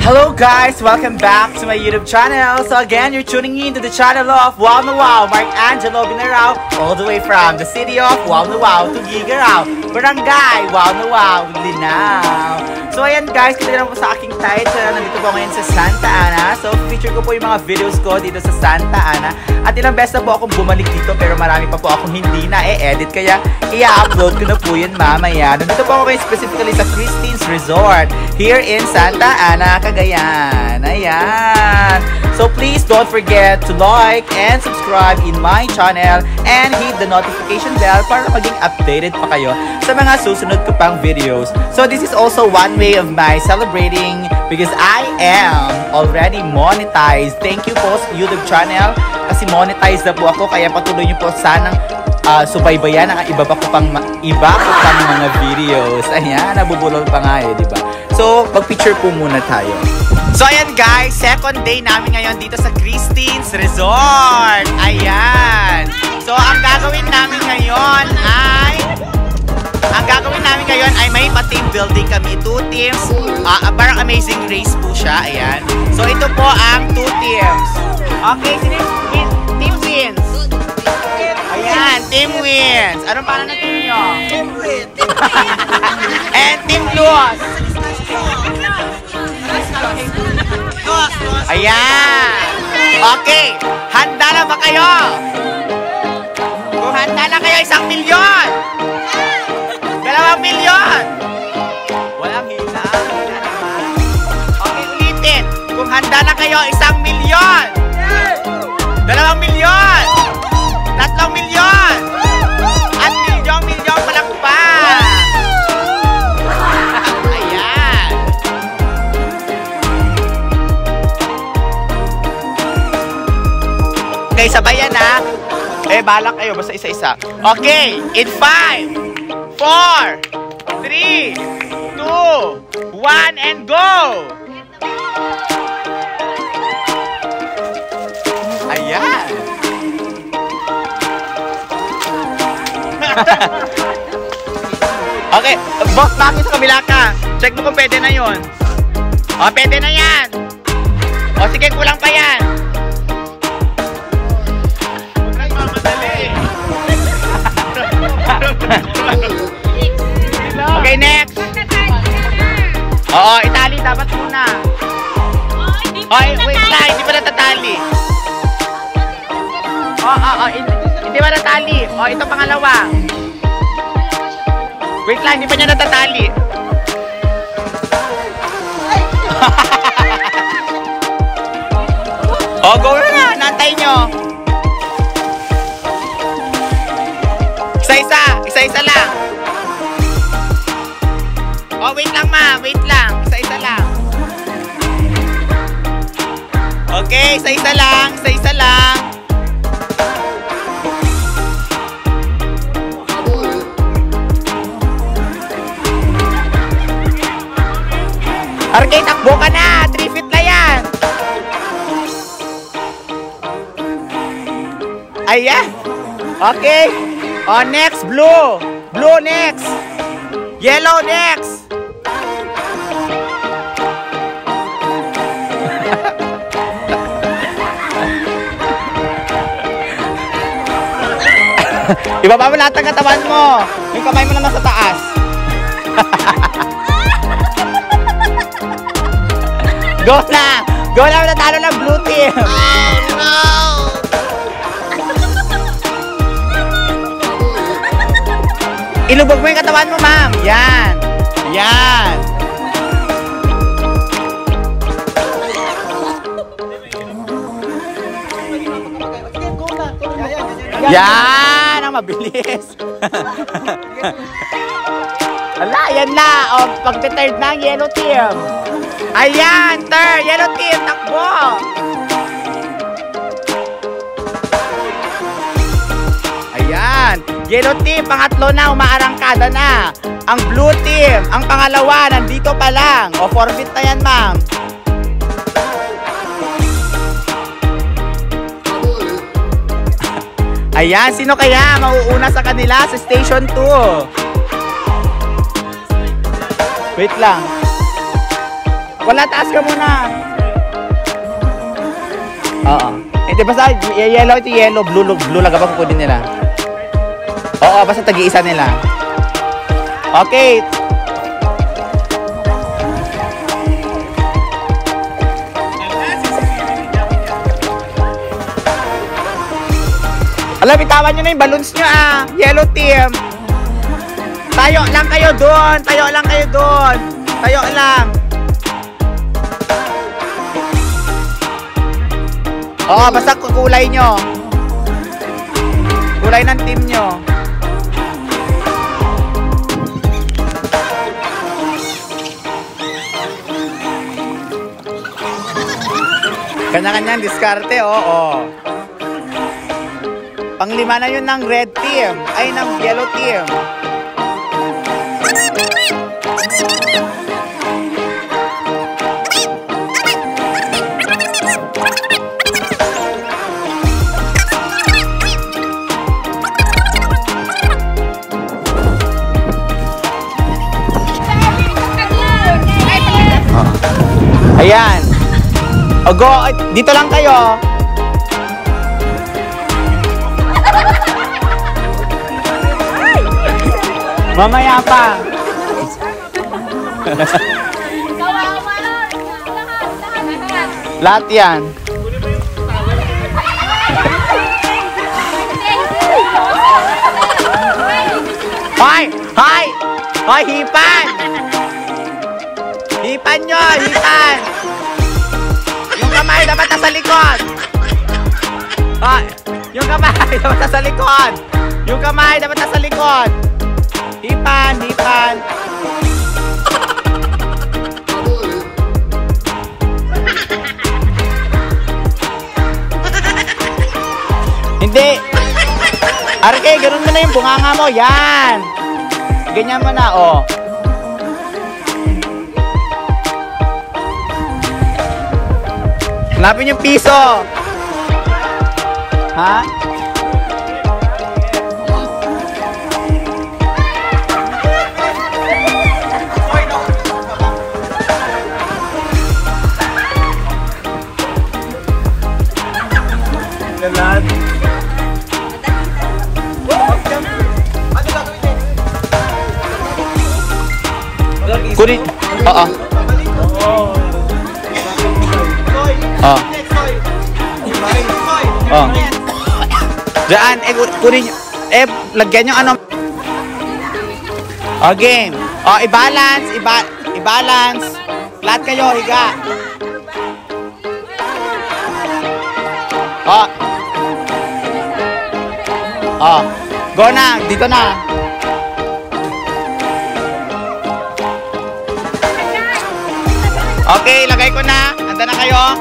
Hello guys! Welcome back to my YouTube channel. So again, you're tuning in to the channel of Wow na Wow, Mark Angelo Binarao, all the way from the city of Wow na Wow to Gigarao, Barangay Wow na Wow, Linao. So ayan guys, kita naman po sa aking title. Nandito po ngayon sa Santa Ana. So feature ko po yung mga videos ko dito sa Santa Ana. At ilang beses na po akong bumalik dito, pero marami pa po akong hindi na edit, kaya i-upload ko na po yun mamaya. Nandito po ako ngayon specifically sa Christine's Resort here in Santa Ana, Cagayan. Ayan. So please don't forget to like and subscribe in my channel and hit the notification bell para maging updated pa kayo sa mga susunod ko pang videos. So this is also one way of my celebrating because I am already monetized. Thank you po sa YouTube channel kasi monetized na po ako, kaya patuloy niyo po sanang subaybayan ang iba ko pang mga videos. Ayan, nabubulol pa nga eh, di ba? So, mag-picture po muna tayo. So, ayan guys, second day namin ngayon dito sa Christine's Resort. Ayan. So, ang gagawin namin ngayon ay may pa-team building kami. 2 teams. Parang Amazing Race po siya. Ayan. So, ito po ang 2 teams. Okay, sino Team Wins? Ayan, Team Wins. Anong pangalan ng team nyo? Team Wins. And Team Lose. Ayan. Okay, handa na ba kayo? Kung handa na kayo, 1 milyon. 2 milyon. Walang hina. Okay, ulitin. Kung handa na kayo, 1 milyon. 2 milyon. 3 milyon. At milyong palakpak. Ayan. Okay, sabayan na. Balak kayo. Basta isa-isa. Okay, in 5, 4, 3, 2, 1, and go! Ayan! Okay, boss, bakit sa kabila ka? Check mo kung pwede na yun. O, pwede na yan. O, sige, kulang pa yan. Okay, next. Oo, itali dapat muna. Wait na, hindi pa natatali. Hindi pa natatali. Ito pangalawa. Wait lang, hindi pa niya natatali. Go na, nantay nyo. Isa-isa lang. Wait lang ma, wait lang. Isa-isa lang. Okay, isa-isa lang. Okay, takbo ka na. 3 feet na yan. Ayan. Okay. Next, blue. Blue next. Yellow next. Ibaba mo lahat ng katawan mo. Yung kamay mo na nasa taas. Go na! Go na! Natalo ng blue team! Oh no! Ilubog mo yung katawan mo, ma'am. Yan. Yan. Yan! Ang mabilis. Ala, yan na. Pag-third na ang yellow team. Ayan, third. Yellow team, takbo. Ayan. Yellow team, pangatlo na, umaarangkada na. Ang blue team, ang pangalawa, nandito pa lang. Forfeit na yan, ma'am. Ayan, sino kaya mauuna sa kanila sa station 2? Wait lang. Wala, taas ka muna. Oo. Hindi, basta yellow ito yellow, blue lang kapag kukunin nila. Oo, basta tag-iisa nila. Okay. Alam, bitawan nyo na yung balloons nyo Yellow team. Tayo lang kayo doon. Tayo lang kayo doon. Tayo lang. Oo, basta kulay nyo. Kulay ng team nyo. Kanya-kanyang diskarte, oo. Panglima na yun ng red team. Ay, ng yellow team. Ayan. O, go. Dito lang kayo. Mamaya pa. Lahat yan. Hoy! Hoy! Hoy, hipan! Hipan nyo! Hipan! Yung kamay dapat nasa likod! Hoy! Yung kamay dapat nasa likod! Yung kamay dapat nasa likod! Hipan! Hipan! Hindi! Arke, ganun mo na yung bunganga mo. Yan! Ganyan mo na, oh. Hanapin yung piso. Ha? Lahat. Kunin. Oo. Oh. Oh. Diyan, kunin. Lagyan yung ano. Oh, game. Oh, i-balance. I-balance. Lahat kayo, higa. Oh. Oh. Go na. Dito na. Okay, lagay ko na. Handa na kayo.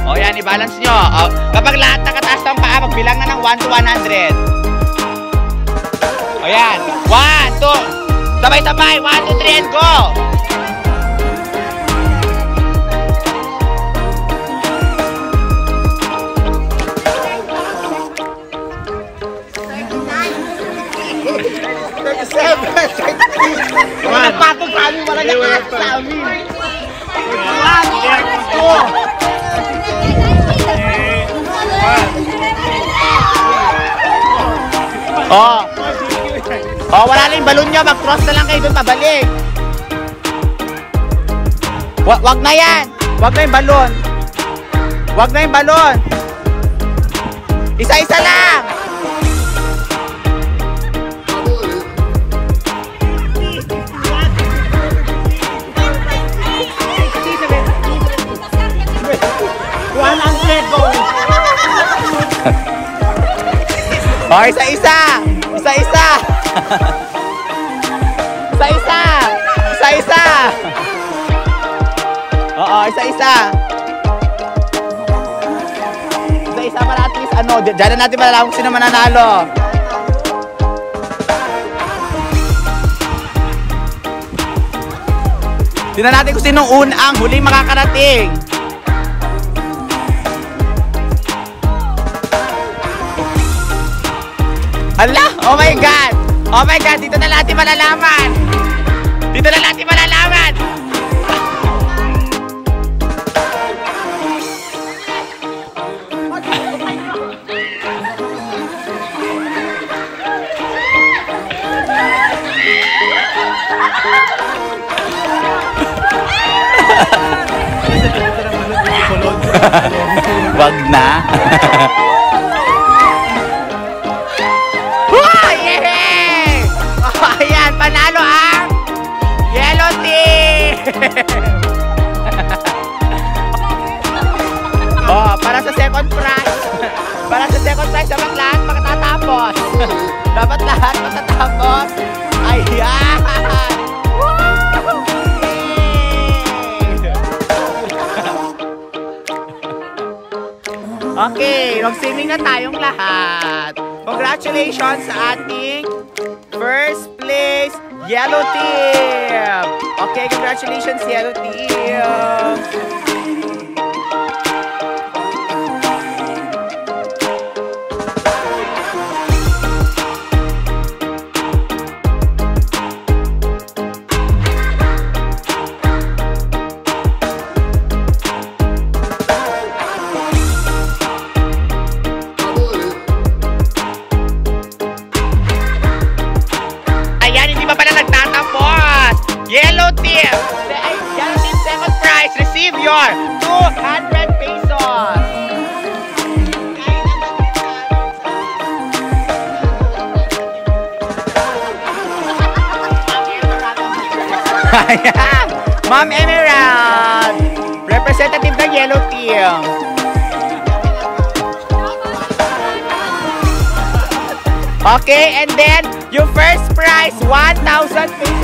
O yan, i-balance nyo. O, kapag lahat nakataas ng paa, magbilang na ng 1 to 100. O yan. 1, 2. Sabay-sabay. 1, 2, 3, and go! Nagpatog sa amin, wala niya sa amin. Oh. Oh, wala na yung balon nyo. Mag-cross na lang kayo doon pabalik. Wag na yan. Wag na yung balon. Wag na yung balon. Isa-isa lang. Oh, isa-isa! Isa-isa! Isa-isa! Isa-isa! Oo, isa-isa! Isa-isa para at least ano, dyan na natin malalaman kung sino mananalo. Tingnan natin kung sino ang huling makakarating. Ala! Oh my God! Oh my God! Dito na natin malalaman! Dito na natin malalaman! Wag na. Yay! Oh, ayan, panalo ang yellow team! Oh, para sa second prize. Para sa second prize, dapat lahat makatatapos. Dapat lahat matatapos. Ayan! Okay, mag-swimming na tayong lahat. Congratulations sa ating first place yellow team. Okay, congratulations yellow team. Yellow team! Yellow team second prize! Receive your 200 pesos! Ayan! Ma'am Emerald! Representative ng yellow team! Okay, and then your first prize, 1,000 pesos!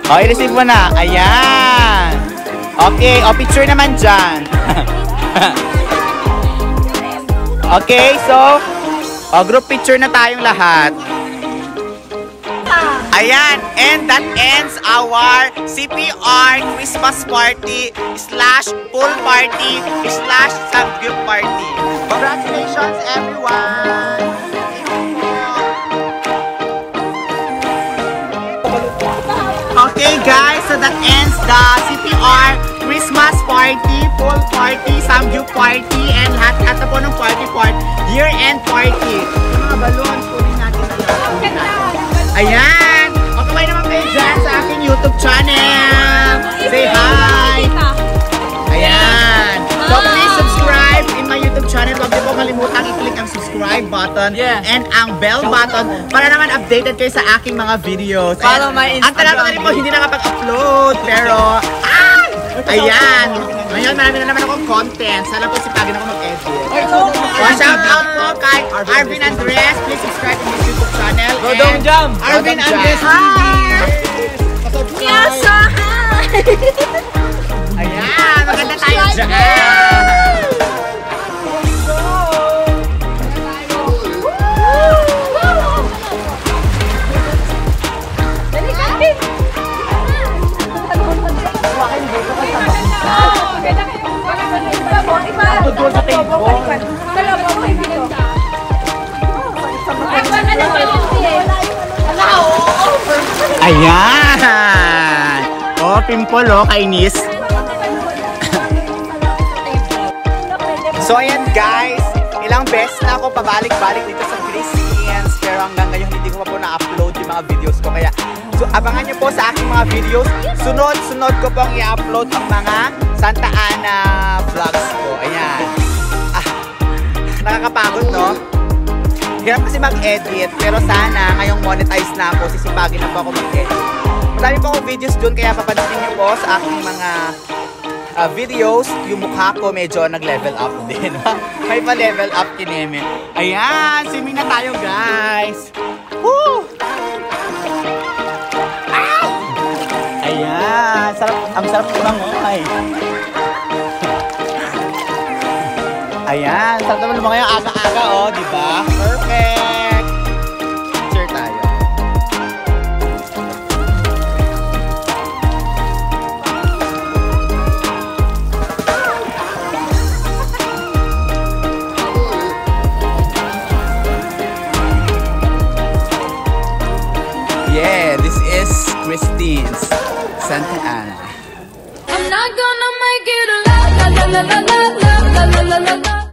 Oh, i-receive mo na. Ayan. Okay, o picture naman dyan. Okay, so group picture na tayong lahat. Ayan, and that ends our CPR Christmas party / pool party / subgroup party. Congratulations everyone! Okay guys, so that ends the CPR Christmas party, pool party, samgyup party, and lahat po ng party year-end party. Yung mga balloons, kunin natin na lang. Ayan! Okay naman kayo dyan sa aking YouTube channel. Say hi! Ayan! So please subscribe in my YouTube channel. Huwag niyo po kalimutan i-click ang subscribe button and ang bell button para naman updated kayo sa aking mga videos. Follow my Instagram. Ang talaga na rin po, hindi nakapag-upload, pero ayan! Ngayon, marami na naman akong content. Sana po sipagin ako mag-edit. Shout out po kay Arvin Andres. Please subscribe to his YouTube channel. Rodong Jam! Arvin Andres. Yes, hi! Ayan, maganda tayo dyan. Ayan! Oh, pimple oh, kainis. So ayan guys, ilang beses na ako pabalik-balik dito sa Christians, pero hanggang ngayon hindi ko pa po na-upload yung mga videos ko. Kaya so abangan nyo po sa aking mga videos. Sunod-sunod ko pong i-upload ang mga Santa Ana vlogs ko. Ayan. Nakakapagod, no? Hirap kasi mag-edit, pero sana ngayong monetize na ako, sisipagin na po ako mag-edit. Marami po akong videos dun, kaya papansinin nyo po sa aking mga videos, yung mukha ko medyo nag-level up din. May pa-level up kineme. Ayan, swimming na tayo guys. Woo! Ow! Ayan, ang sarap lumangoy. Ayan, sarap naman lumangoy ang aga-aga, oh, di ba? Perfect! Picture tayo. Yeah, this is Christine's Santa Ana. I'm not gonna make it la la la la la la la la la la.